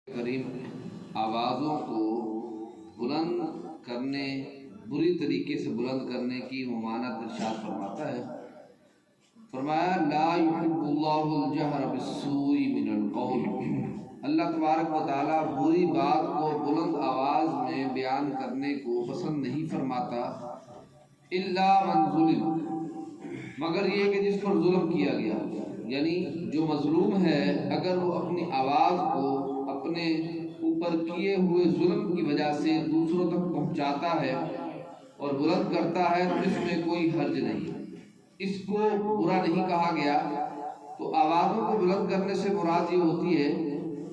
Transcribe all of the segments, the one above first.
کریم آوازوں کو بلند کرنے، بری طریقے سے بلند کرنے کی ممانعت ارشاد فرماتا ہے۔ فرمایا لا يحب اللہ الجہر بالسوء من القول، اللہ تبارک و تعالیٰ بری بات کو بلند آواز میں بیان کرنے کو پسند نہیں فرماتا، الا من ظلم، مگر یہ کہ جس پر ظلم کیا گیا، یعنی جو مظلوم ہے اگر وہ اپنی آواز کو اپنے اوپر کیے ہوئے ظلم کی وجہ سے دوسروں تک پہنچاتا ہے اور بلند کرتا ہے تو اس میں کوئی حرج نہیں، اس کو برا نہیں کہا گیا۔ تو آوازوں کو بلند کرنے سے مراد یہ ہوتی ہے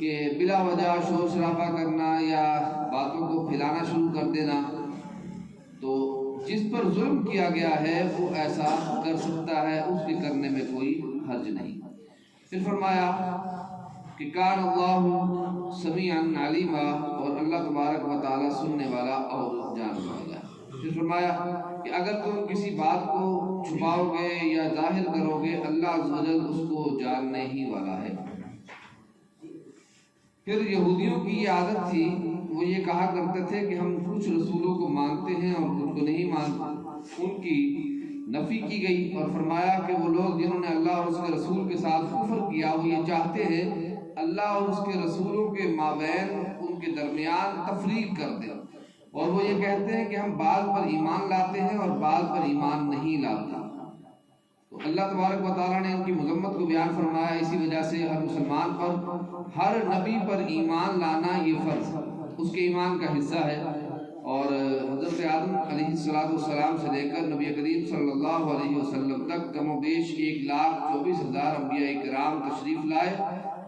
کہ بلا وجہ شور شرابہ کرنا یا باتوں کو پھیلانا شروع کر دینا، تو جس پر ظلم کیا گیا ہے وہ ایسا کر سکتا ہے، اس کے کرنے میں کوئی حرج نہیں۔ پھر فرمایا کہ کان اللہ سمیعا علیما، اور اللہ تبارک و تعالیٰ سننے والا اور جاننے والا ہے۔ پھر فرمایا کہ اگر تم کسی بات کو چھپاؤ گے یا ظاہر کرو گے، اللہ عز و جل اس کو جاننے ہی والا ہے۔ پھر یہودیوں کی یہ عادت تھی، وہ یہ کہا کرتے تھے کہ ہم کچھ رسولوں کو مانتے ہیں اور کچھ کو نہیں مانتے، ان کی نفی کی گئی اور فرمایا کہ وہ لوگ جنہوں نے اللہ اور اس کے رسول کے ساتھ کفر کیا، وہ یہ چاہتے ہیں اللہ اور اس کے رسولوں کے مابین ان کے درمیان تفریق کر دیں، اور وہ یہ کہتے ہیں کہ ہم بعض پر ایمان لاتے ہیں اور بعض پر ایمان نہیں لاتے۔ تو اللہ تبارک و تعالیٰ نے ان کی مذمت کو بیان فرمایا، اسی وجہ سے ہر مسلمان پر، ہر نبی پر ایمان لانا یہ فرض ہے، اس کے ایمان کا حصہ ہے۔ اور حضرت آدم علیہ السلام سے لے کر نبی کریم صلی اللہ علیہ وسلم تک کم و بیش 1,24,000 انبیاء کرام تشریف لائے،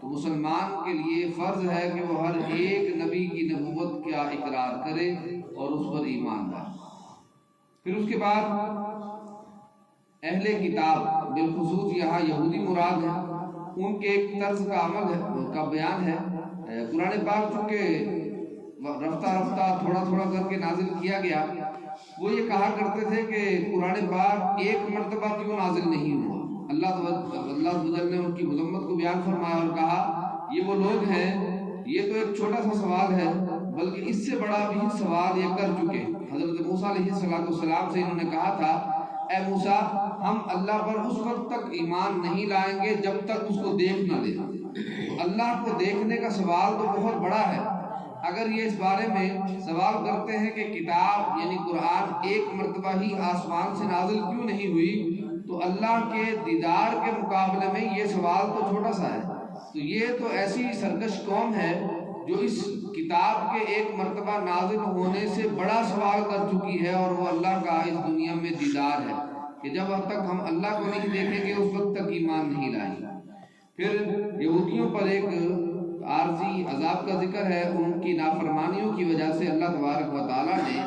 تو مسلمان کے لیے فرض ہے کہ وہ ہر ایک نبی کی نبوت کا اقرار کرے اور اس پر ایمان لائے۔ پھر اس کے بعد اہل کتاب، بالخصوص یہاں یہودی مراد ہے، ان کے ایک طرز کا عمل ہے، کا بیان ہے۔ قرآن پاک چونکہ رفتہ رفتہ تھوڑا تھوڑا کر کے نازل کیا گیا، وہ یہ کہا کرتے تھے کہ قرآن پاک ایک مرتبہ کیوں نازل نہیں ہوا۔ اللہ تعالیٰ نے ان کی مذمت کو بیان فرمایا اور کہا یہ وہ لوگ ہیں، یہ تو ایک چھوٹا سا سوال ہے، بلکہ اس سے بڑا بھی سوال یہ کر چکے۔ حضرت موسیٰ علیہ السلام سے انہوں نے کہا تھا اے موسیٰ، ہم اللہ پر اس وقت تک ایمان نہیں لائیں گے جب تک اس کو دیکھ نہ لیں۔ اللہ کو دیکھنے کا سوال تو بہت بڑا ہے، اگر یہ اس بارے میں سوال کرتے ہیں کہ کتاب یعنی قرآن ایک مرتبہ ہی آسمان سے نازل کیوں نہیں ہوئی، تو اللہ کے دیدار کے مقابلے میں یہ سوال تو چھوٹا سا ہے۔ تو یہ تو ایسی سرکش قوم ہے جو اس کتاب کے ایک مرتبہ نازل ہونے سے بڑا سوال کر چکی ہے، اور وہ اللہ کا اس دنیا میں دیدار ہے کہ جب تک ہم اللہ کو نہیں دیکھیں گے اس وقت تک ایمان نہیں لائیں گے۔ پھر یہودیوں پر ایک عارضی عذاب کا ذکر ہے، ان کی نافرمانیوں کی وجہ سے اللہ تبارک و تعالیٰ نے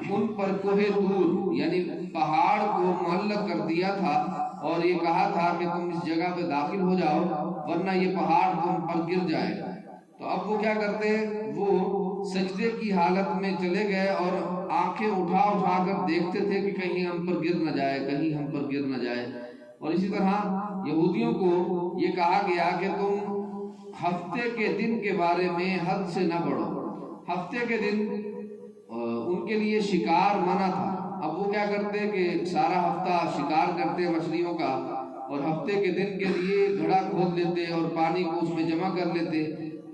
ان پر کوہ طور یعنی پہاڑ کو معلق کر دیا تھا اور یہ کہا تھا کہ تم اس جگہ پہ داخل ہو جاؤ ورنہ یہ پہاڑ تم پر گر جائے گا۔ تو اب وہ کیا کرتے ہیں، وہ سجدے کی حالت میں چلے گئے اور آنکھیں اٹھا اٹھا کر دیکھتے تھے کہ کہیں ہم پر گر نہ جائے، کہیں ہم پر گر نہ جائے۔ اور اسی طرح یہودیوں کو یہ کہا گیا کہ تم ہفتے کے دن کے بارے میں حد سے نہ بڑھو۔ ہفتے کے دن ان کے لیے شکار منع تھا، اب وہ کیا کرتے کہ سارا ہفتہ شکار کرتے مچھلیوں کا، اور ہفتے کے دن کے لیے گھڑا کھود لیتے اور پانی کو اس میں جمع کر لیتے۔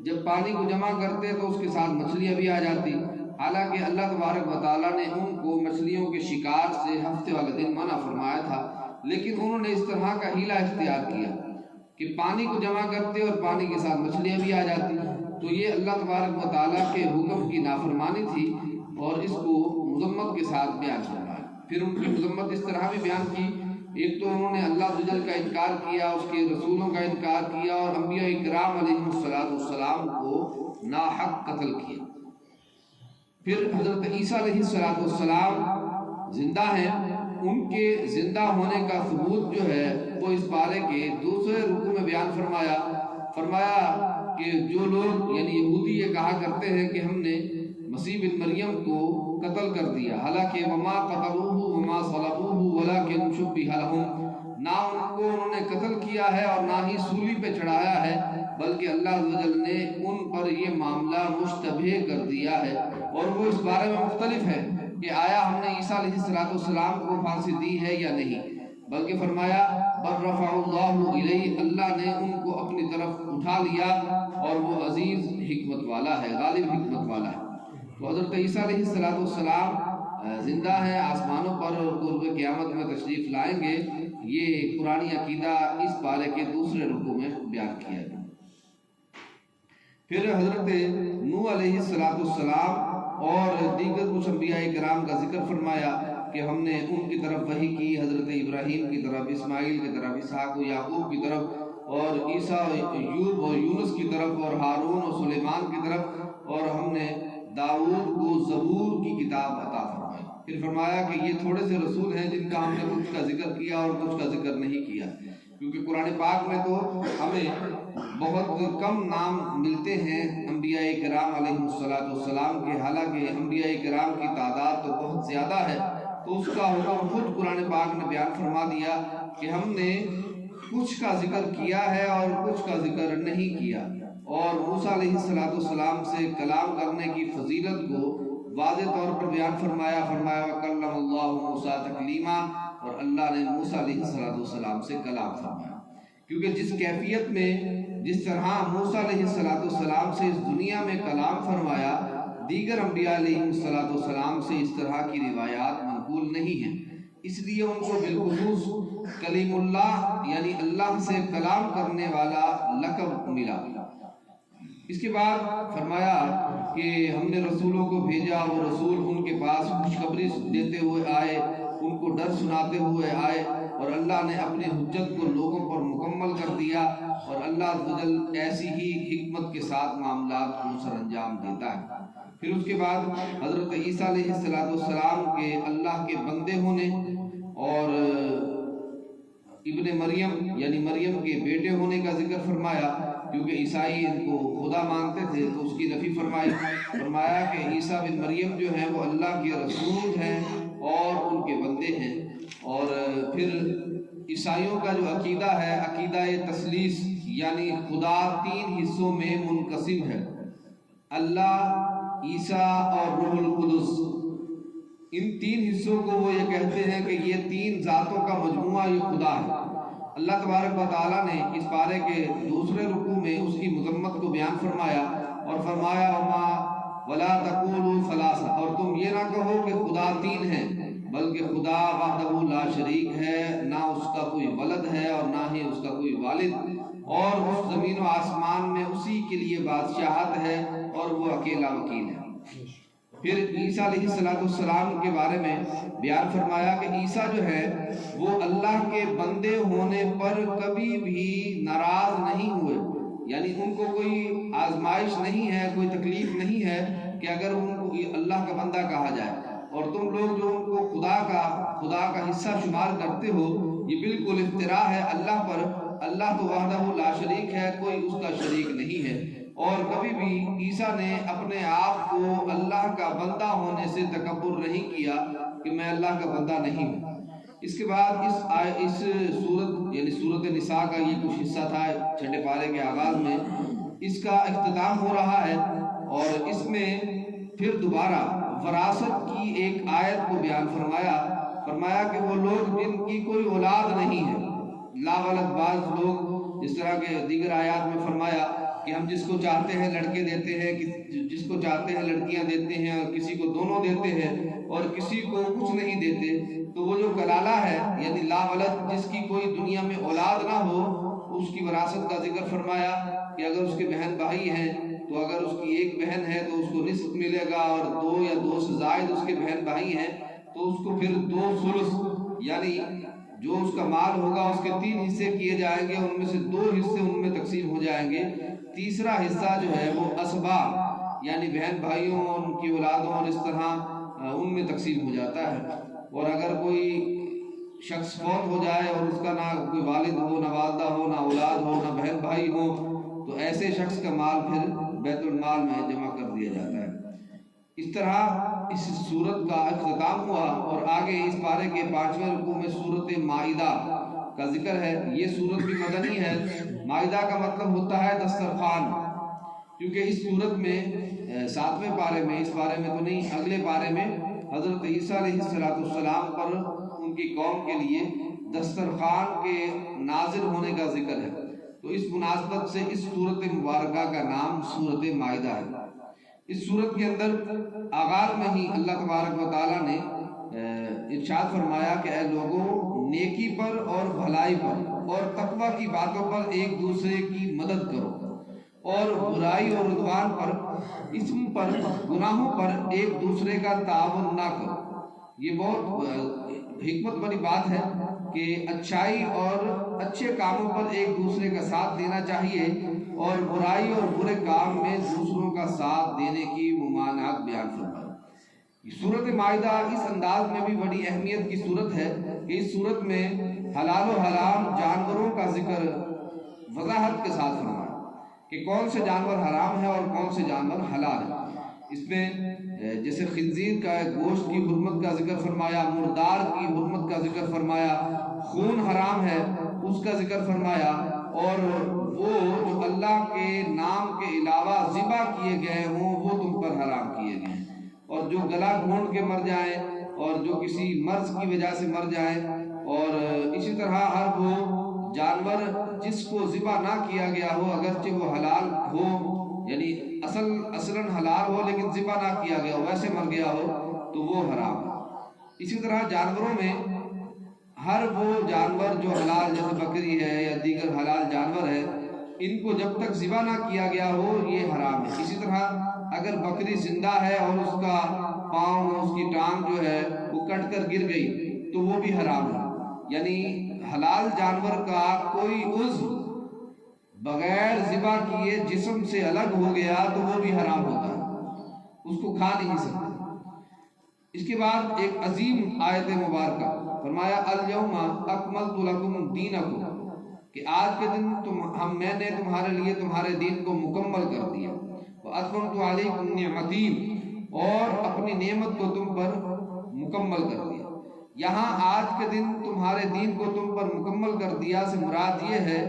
جب پانی کو جمع کرتے تو اس کے ساتھ مچھلیاں بھی آ جاتی، حالانکہ اللہ تبارک و تعالیٰ نے ان کو مچھلیوں کے شکار سے ہفتے والے دن منع فرمایا تھا، لیکن انہوں نے اس طرح کا ہیلہ اختیار کیا کہ پانی کو جمع کرتے اور پانی کے ساتھ مچھلیاں بھی آ جاتی۔ تو یہ اللہ تبارک و تعالیٰ کے حکم کی نافرمانی تھی اور اس کو مذمت کے ساتھ بیان فرمایا۔ پھر ان کی مذمت اس طرح بھی بیان کی، ایک تو انہوں نے اللہ جل کا انکار کیا، اس کے رسولوں کا انکار کیا اور انبیاء کرام علیہ السلام کو ناحق قتل کیا۔ پھر حضرت عیسیٰ علیہ السلام زندہ ہیں، ان کے زندہ ہونے کا ثبوت جو ہے وہ اس بارے کے دوسرے رکوع میں بیان فرمایا کہ جو لوگ یعنی یہودی یہ کہا کرتے ہیں کہ ہم نے مسیح بن مریم کو قتل کر دیا، حالانکہ وما قتلوہ وما صلبوہ ولکن شبہ لہم، نہ ان کو انہوں نے قتل کیا ہے اور نہ ہی سولی پہ چڑھایا ہے، بلکہ اللہ عز و جل نے ان پر یہ معاملہ مشتبہ کر دیا ہے، اور وہ اس بارے میں مختلف ہے کہ آیا ہم نے عیسیٰ علیہ السلام کو پھانسی دی ہے یا نہیں، بلکہ فرمایا بل رفع اللہ الیہ، اللہ نے ان کو اپنی طرف اٹھا لیا، اور وہ عزیز حکمت والا ہے، غالب حکمت والا ہے۔ تو حضرت عیسیٰ علیہ السلام زندہ ہیں آسمانوں پر، اور قرب قیامت میں تشریف لائیں گے، یہ قرآنی عقیدہ اس پارے کے دوسرے رکوع میں بیان کیا گیا۔ پھر حضرت نوح علیہ السلام اور دیگر کچھ انبیاء کرام کا ذکر فرمایا کہ ہم نے ان کی طرف وحی کی، حضرت ابراہیم کی طرف، اسماعیل کی طرف، اسحاق و یعقوب کی طرف، اور عیسیٰ ایوب اور یونس کی طرف، اور ہارون اور سلیمان کی طرف، اور ہم نے داؤد کو زبور کی کتاب عطا فرمائی۔ پھر فرمایا کہ یہ تھوڑے سے رسول ہیں جن کا ہم نے کچھ کا ذکر کیا اور کچھ کا ذکر نہیں کیا، کیونکہ قرآن پاک میں تو ہمیں بہت کم نام ملتے ہیں انبیاء کرام علیہ السلام کے، حالانکہ انبیاء کرام کی تعداد تو بہت زیادہ ہے۔ تو اس کا حکم خود قرآن پاک نے بیان فرما دیا کہ ہم نے کچھ کا ذکر کیا ہے اور کچھ کا ذکر نہیں کیا، اور موسیٰ علیہ السلام سے کلام کرنے کی فضیلت کو واضح طور پر بیان فرمایا وَكَلَّمَ اللَّهُ مُوسَىٰ تَكْلِيمًا، اور اللہ نے موسیٰ علیہ السلام سے کلام فرمایا، کیونکہ جس کیفیت میں، جس طرح موسیٰ علیہ السلام سے اس دنیا میں کلام فرمایا، دیگر انبیاء علیہ السلام سے اس طرح کی روایات منقول نہیں ہیں، اس لیے ان کو بالخصوص کلیم اللہ یعنی اللہ سے کلام کرنے والا لقب ملا۔ اس کے بعد فرمایا کہ ہم نے رسولوں کو بھیجا، وہ رسول ان کے پاس خوشخبری دیتے ہوئے آئے، ان کو ڈر سناتے ہوئے آئے، اور اللہ نے اپنی حجت کو لوگوں پر مکمل کر دیا، اور اللہ عز و جل ایسی ہی حکمت کے ساتھ معاملات کو سر انجام دیتا ہے۔ پھر اس کے بعد حضرت عیسیٰ علیہ السلام کے اللہ کے بندے ہونے اور ابن مریم یعنی مریم کے بیٹے ہونے کا ذکر فرمایا، کیونکہ عیسائی ان کو خدا مانتے تھے تو اس کی نفی فرمایا کہ عیسیٰ بن مریم جو ہیں وہ اللہ کے رسول ہیں اور ان کے بندے ہیں۔ اور پھر عیسائیوں کا جو عقیدہ ہے، عقیدہ تثلیث، یعنی خدا تین حصوں میں منقسم ہے، اللہ، عیسیٰ اور روح القدس۔ ان تین حصوں کو وہ یہ کہتے ہیں کہ یہ تین ذاتوں کا مجموعہ یہ خدا ہے۔ اللہ تبارک و تعالیٰ نے اس پارے کے دوسرے رکوع میں اس کی مذمت کو بیان فرمایا اور فرمایا وَلَا تَقُولُوا ثَلَاثَةٌ، اور تم یہ نہ کہو کہ خدا تین ہے، بلکہ خدا وحدہ لا شریک ہے، نہ اس کا کوئی ولد ہے اور نہ ہی اس کا کوئی والد، اور اس زمین و آسمان میں اسی کے لیے بادشاہت ہے اور وہ اکیلا وکیل ہے۔ پھر عیسیٰ علیہ السلام کے بارے میں بیان فرمایا کہ عیسیٰ جو ہے وہ اللہ کے بندے ہونے پر کبھی بھی ناراض نہیں ہوئے، یعنی ان کو کوئی آزمائش نہیں ہے، کوئی تکلیف نہیں ہے کہ اگر ان کو اللہ کا بندہ کہا جائے، اور تم لوگ جو ان کو خدا کا حصہ شمار کرتے ہو، یہ بالکل افتراء ہے اللہ پر۔ اللہ تو وحدہ لا شریک ہے، کوئی اس کا شریک نہیں ہے، اور کبھی بھی عیسیٰ نے اپنے آپ کو اللہ کا بندہ ہونے سے تکبر نہیں کیا کہ میں اللہ کا بندہ نہیں ہوں۔ اس کے بعد اس سورت یعنی سورت نساء کا یہ کچھ حصہ تھا، چھٹے پارے کے آغاز میں اس کا اختتام ہو رہا ہے، اور اس میں پھر دوبارہ وراثت کی ایک آیت کو بیان فرمایا کہ وہ لوگ جن کی کوئی اولاد نہیں ہے، لا ولد، بعض لوگ جس طرح کے دیگر آیات میں فرمایا کہ ہم جس کو چاہتے ہیں لڑکے دیتے ہیں، جس کو چاہتے ہیں لڑکیاں دیتے ہیں، اور کسی کو دونوں دیتے ہیں اور کسی کو کچھ نہیں دیتے۔ تو وہ جو کلالہ ہے یعنی لا ولد، جس کی کوئی دنیا میں اولاد نہ ہو، اس کی وراثت کا ذکر فرمایا کہ اگر اس کے بہن بھائی ہیں تو اگر اس کی ایک بہن ہے تو اس کو نصف ملے گا، اور دو یا دو سے زائد اس کے بہن بھائی ہیں تو اس کو پھر 2 ثلث، یعنی جو اس کا مال ہوگا اس کے 3 حصے کیے جائیں گے، ان میں سے 2 حصے ان میں تقسیم ہو جائیں گے، تیسرا حصہ جو ہے وہ اسباط یعنی بہن بھائیوں اور ان کی اولادوں اور اس طرح ان میں تقسیم ہو جاتا ہے۔ اور اگر کوئی شخص فوت ہو جائے اور اس کا نہ کوئی والد ہو، نہ والدہ ہو، نہ اولاد ہو، نہ بہن بھائی ہو، تو ایسے شخص کا مال پھر بیت المال میں جمع کر دیا جاتا ہے۔ اس طرح اس صورت کا اختتام ہوا، اور آگے اس پارے کے 5ویں رکوع میں سورۃ مائدہ کا ذکر ہے. یہ صورت بھی مدنی ہے. مائدہ کا مطلب ہوتا ہے دسترخوان، کیونکہ اس صورت میں 7ویں پارے میں، اس پارے میں تو نہیں، اگلے پارے میں حضرت عیسیٰ علیہ السلام پر ان کی قوم کے لیے دسترخوان کے نازل ہونے کا ذکر ہے. تو اس مناسبت سے اس صورت مبارکہ کا نام صورت مائدہ ہے. اس صورت کے اندر آغاز میں ہی اللہ تبارک و تعالیٰ نے ارشاد فرمایا کہ اے لوگوں، نیکی پر اور بھلائی پر اور تقوی کی باتوں پر ایک دوسرے کی مدد کرو، اور برائی اور عدوان پر، اسم پر، گناہوں پر ایک دوسرے کا تعاون نہ کرو. یہ بہت حکمت والی بات ہے کہ اچھائی اور اچھے کاموں پر ایک دوسرے کا ساتھ دینا چاہیے، اور برائی اور برے کام میں دوسروں کا ساتھ دینے کی ممانعت بیان فرمائی. صورت مائدہ اس انداز میں بھی بڑی اہمیت کی صورت ہے کہ اس صورت میں حلال و حرام جانوروں کا ذکر وضاحت کے ساتھ فرمایا کہ کون سے جانور حرام ہے اور کون سے جانور حلال ہے. اس میں جیسے خنزیر کا گوشت کی حرمت کا ذکر فرمایا، مردار کی حرمت کا ذکر فرمایا، خون حرام ہے اس کا ذکر فرمایا، اور وہ جو اللہ کے نام کے علاوہ ذبح کیے گئے ہوں وہ تم پر حرام کیے گئے ہیں، اور جو گلا گھونٹ کے مر جائیں اور جو کسی مرض کی وجہ سے مر جائیں، اور اسی طرح ہر وہ جانور جس کو ذبح نہ کیا گیا ہو اگرچہ وہ حلال ہو، یعنی اصلاً حلال ہو لیکن ذبح نہ کیا گیا ہو، ویسے مر گیا ہو تو وہ حرام ہے. اسی طرح جانوروں میں ہر وہ جانور جو حلال جیسے بکری ہے یا دیگر حلال جانور ہے، ان کو جب تک ذبح نہ کیا گیا ہو یہ حرام ہے. اسی طرح اگر بکری زندہ ہے اور اس کا پاؤں، اس کی ٹانگ جو ہے وہ کٹ کر گر گئی تو وہ بھی حرام ہے. یعنی حلال جانور کا کوئی عضو بغیر ذبح کیے جسم سے الگ ہو گیا تو وہ بھی حرام ہوتا ہے، اس کو کھا نہیں سکتے. اس کے بعد ایک عظیم آیت مبارکہ فرمایا الیوم اکملت لکم دینکم، کہ آج کے دن میں نے تمہارے لیے تمہارے دین کو مکمل کر دیا. واتممت علیکم نعمتی، اور اپنی نعمت کو تم پر مکمل کر دیا. یہاں آج کے دن تمہارے دین کو تم پر مکمل کر دیا سے مراد یہ ہے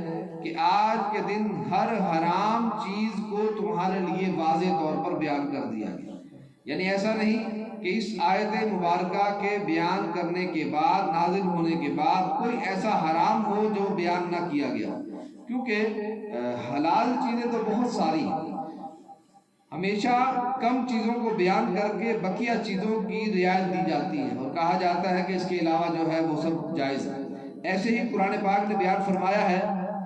کہ آج کے دن ہر حرام چیز کو تمہارے لیے واضح طور پر بیان کر دیا گیا. یعنی ایسا نہیں کہ اس آیت مبارکہ کے بیان کرنے کے بعد، نازل ہونے کے بعد کوئی ایسا حرام ہو جو بیان نہ کیا گیا، کیونکہ حلال چیزیں تو بہت ساری ہیں. ہمیشہ کم چیزوں کو بیان کر کے بقیہ چیزوں کی رعایت دی جاتی ہے اور کہا جاتا ہے کہ اس کے علاوہ جو ہے وہ سب جائز ہے. ایسے ہی قرآن پاک نے بیان فرمایا ہے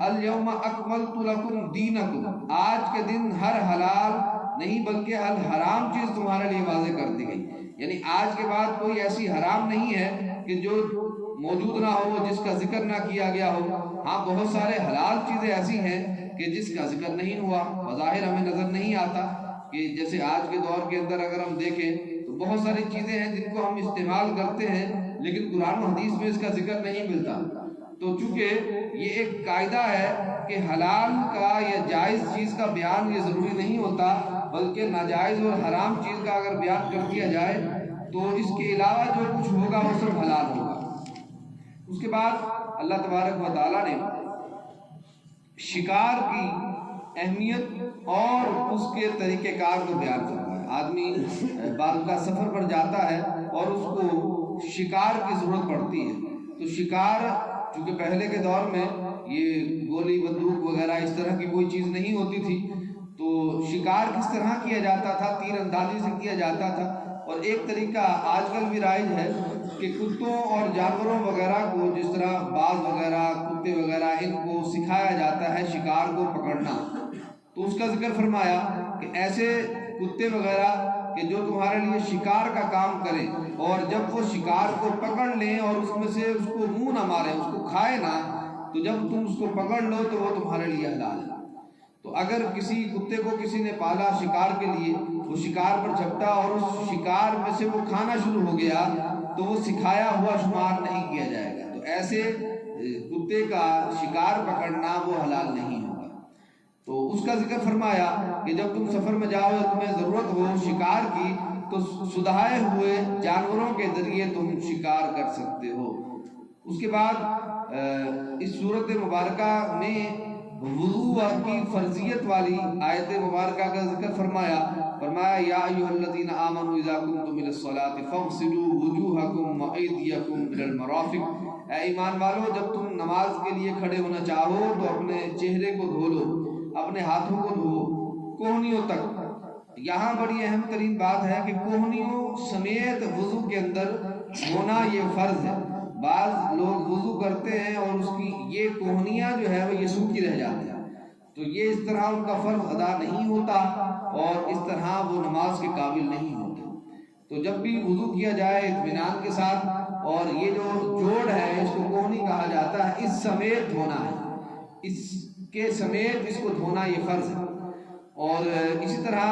الیوم اکملت لکم دینکم، آج کے دن ہر حلال نہیں بلکہ ہر حرام چیز تمہارے لیے واضح کر دی گئی. یعنی آج کے بعد کوئی ایسی حرام نہیں ہے کہ جو موجود نہ ہو، جس کا ذکر نہ کیا گیا ہو. ہاں بہت سارے حلال چیزیں ایسی ہیں کہ جس کا ذکر نہیں ہوا، بظاہر ہمیں نظر نہیں آتا. کہ جیسے آج کے دور کے اندر اگر ہم دیکھیں تو بہت ساری چیزیں ہیں جن کو ہم استعمال کرتے ہیں لیکن قرآن و حدیث میں اس کا ذکر نہیں ملتا. تو چونکہ یہ ایک قاعدہ ہے کہ حلال کا یا جائز چیز کا بیان یہ ضروری نہیں ہوتا، بلکہ ناجائز اور حرام چیز کا اگر بیان کر دیا جائے تو اس کے علاوہ جو کچھ ہوگا وہ سب حلال ہوگا. اس کے بعد اللہ تبارک و تعالیٰ نے شکار کی اہمیت اور اس کے طریقہ کار کو بیان کرتا ہے. آدمی بعض کا سفر پر جاتا ہے اور اس کو شکار کی ضرورت پڑتی ہے، تو شکار چونکہ پہلے کے دور میں یہ گولی بندوق وغیرہ اس طرح کی کوئی چیز نہیں ہوتی تھی، تو شکار کس طرح کیا جاتا تھا؟ تیر اندازی سے کیا جاتا تھا. اور ایک طریقہ آج کل بھی رائج ہے کہ کتوں اور جانوروں وغیرہ کو، جس طرح باز وغیرہ، کتے وغیرہ، ان کو سکھایا جاتا ہے شکار کو پکڑنا. تو اس کا ذکر فرمایا کہ ایسے کتے وغیرہ کہ جو تمہارے لیے شکار کا کام کریں، اور جب وہ شکار کو پکڑ لیں اور اس میں سے اس کو منہ نہ مارے، اس کو کھائے نہ، تو جب تم اس کو پکڑ لو تو وہ تمہارے لیے حلال ہے. تو اگر کسی کتے کو کسی نے پالا شکار کے لیے، وہ شکار پر جھپٹا اور اس شکار میں سے وہ کھانا شروع ہو گیا تو وہ سکھایا ہوا شمار نہیں کیا جائے گا. تو ایسے کتے کا شکار پکڑنا وہ حلال نہیں ہوگا. تو اس کا ذکر فرمایا کہ جب تم سفر میں جاؤ اور تمہیں ضرورت ہو شکار کی تو سدھائے ہوئے جانوروں کے ذریعے تم شکار کر سکتے ہو. اس کے بعد اس صورت مبارکہ میں وضو کی فرضیت والی آیت مبارکہ کا ذکر فرمایا یا ایھا الذین آمنوا اذا قمتم الی الصلاۃ فاغسلوا وجوہکم وایدیکم الی المرافق، اے ایمان والو جب تم نماز کے لیے کھڑے ہونا چاہو تو اپنے چہرے کو دھو لو، اپنے ہاتھوں کو دھو کوہنیوں تک۔ یہاں بڑی اہم ترین بات ہے کہ کوہنیوں سمیت وضو کے اندر ہونا یہ فرض ہے۔ بعض لوگ وضو کرتے ہیں اور اس کی یہ کوہنیاں جو ہے وہ یہ سوکھی رہ جاتی ہیں، تو یہ اس طرح ان کا فرض ادا نہیں ہوتا اور اس طرح وہ نماز کے قابل نہیں ہوتے۔ تو جب بھی وضو کیا جائے اطمینان کے ساتھ، اور یہ جو جوڑ ہے اس کو کوہنی کہا جاتا ہے، اس سمیت دھونا ہے، اس کے سمیت اس کو دھونا یہ فرض ہے۔ اور اسی طرح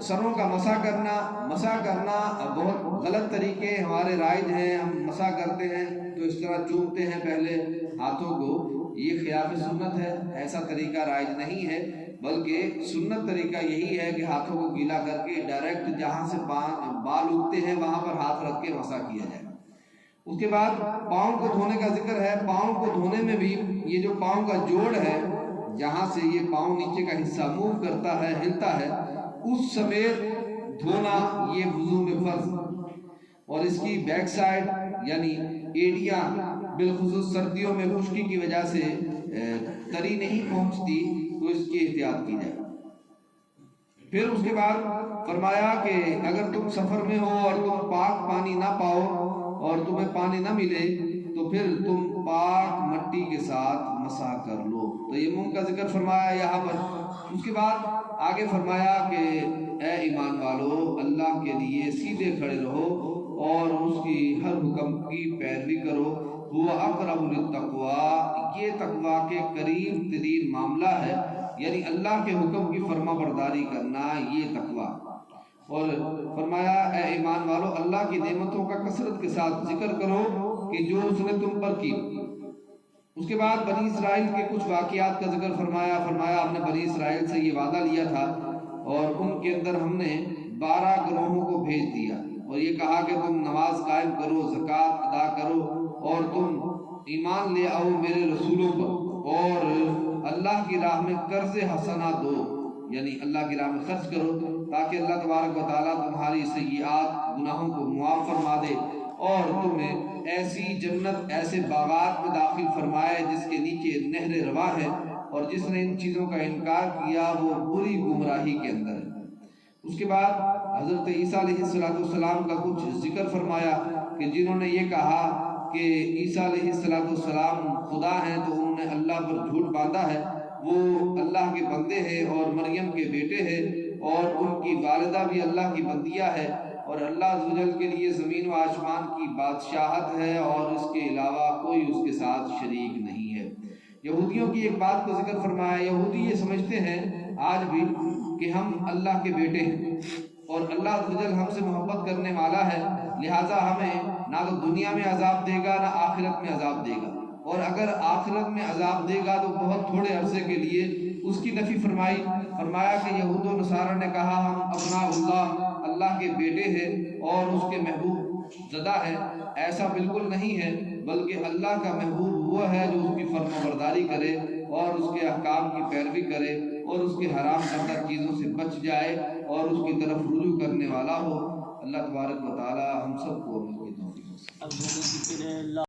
سروں کا مسح کرنا بہت غلط طریقے ہمارے رائج ہیں، ہم مسح کرتے ہیں تو اس طرح چومتے ہیں پہلے ہاتھوں کو، یہ خلاف سنت ہے، ایسا طریقہ رائج نہیں ہے، بلکہ سنت طریقہ یہی ہے کہ ہاتھوں کو گیلا کر کے ڈائریکٹ جہاں سے بال اگتے ہیں وہاں پر ہاتھ رکھ کے مسح کیا جائے۔ اس کے بعد پاؤں کو دھونے کا ذکر ہے۔ پاؤں کو دھونے میں بھی یہ جو پاؤں کا جوڑ ہے، جہاں سے یہ پاؤں نیچے کا حصہ موو کرتا ہے، ہلتا ہے، اس سمیت دھونا یہ وضو میں فرض۔ اور اس کی بیک سائڈ یعنی ایڑیاں بالخصوص سردیوں میں خشکی کی وجہ سے تری نہیں پہنچتی، تو اس کی احتیاط کی جائے۔ پھر اس کے بعد فرمایا کہ اگر تم سفر میں ہو اور تم پاک پانی نہ پاؤ اور تمہیں پانی نہ ملے تو پھر تم پاک مٹی کے ساتھ مسح کر لو۔ تیمم کا ذکر فرمایا یہاں پر۔ اس کے بعد آگے فرمایا کہ اے ایمان والو اللہ کے لیے سیدھے کھڑے رہو اور اس کی ہر حکم کی پیروی کرو، وہ اقرب للتقوی، یہ تقوی کے قریب ترین معاملہ ہے، یعنی اللہ کے حکم کی فرما برداری کرنا یہ تقوی۔ اور فرمایا اے ایمان والو اللہ کی نعمتوں کا کثرت کے ساتھ ذکر کرو کہ جو اس نے تم پر کی۔ اس کے بعد بنی اسرائیل کے کچھ واقعات کا ذکر فرمایا ہم نے بنی اسرائیل سے یہ وعدہ لیا تھا اور ان کے اندر ہم نے 12 گروہوں کو بھیج دیا اور یہ کہا کہ تم نماز قائم کرو، زکوٰۃ ادا کرو اور تم ایمان لے آؤ میرے رسولوں پر، اور اللہ کی راہ میں قرض حسنہ دو، یعنی اللہ کی راہ میں خرچ کرو تاکہ اللہ تبارک و تعالیٰ تمہاری سیئات گناہوں کو معاف فرما دے اور تمہیں ایسی جنت، ایسے باغات میں داخل فرمائے جس کے نیچے نہر رواں ہے، اور جس نے ان چیزوں کا انکار کیا وہ بری گمراہی کے اندر ہے۔ اس کے بعد حضرت عیسیٰ علیہ السلام کا کچھ ذکر فرمایا کہ جنہوں نے یہ کہا کہ عیسیٰ علیہ السلام خدا ہیں تو انہوں نے اللہ پر جھوٹ باندھا ہے، وہ اللہ کے بندے ہیں اور مریم کے بیٹے ہیں اور ان کی والدہ بھی اللہ کی بندیہ ہے، اور اللہ عز و جل کے لیے زمین و آسمان کی بادشاہت ہے اور اس کے علاوہ کوئی اس کے ساتھ شریک نہیں ہے۔ یہودیوں کی ایک بات کو ذکر فرمایا، یہودی یہ سمجھتے ہیں آج بھی کہ ہم اللہ کے بیٹے ہیں اور اللہ عز و جل ہم سے محبت کرنے والا ہے، لہٰذا ہمیں نہ تو دنیا میں عذاب دے گا نہ آخرت میں عذاب دے گا، اور اگر آخرت میں عذاب دے گا تو بہت تھوڑے عرصے کے لیے۔ اس کی نفی فرمایا کہ یہود و نصارہ نے کہا ہم ابناء اللہ کے بیٹے ہیں اور اس کے محبوب زدہ ہے، ایسا بالکل نہیں ہے، بلکہ اللہ کا محبوب وہ ہے جو اس کی فرما برداری کرے اور اس کے احکام کی پیروی کرے اور اس کے حرام کردہ چیزوں سے بچ جائے اور اس کی طرف رجوع کرنے والا ہو۔ اللہ تبارک و تعالی ہم سب کو عمل کی توفیق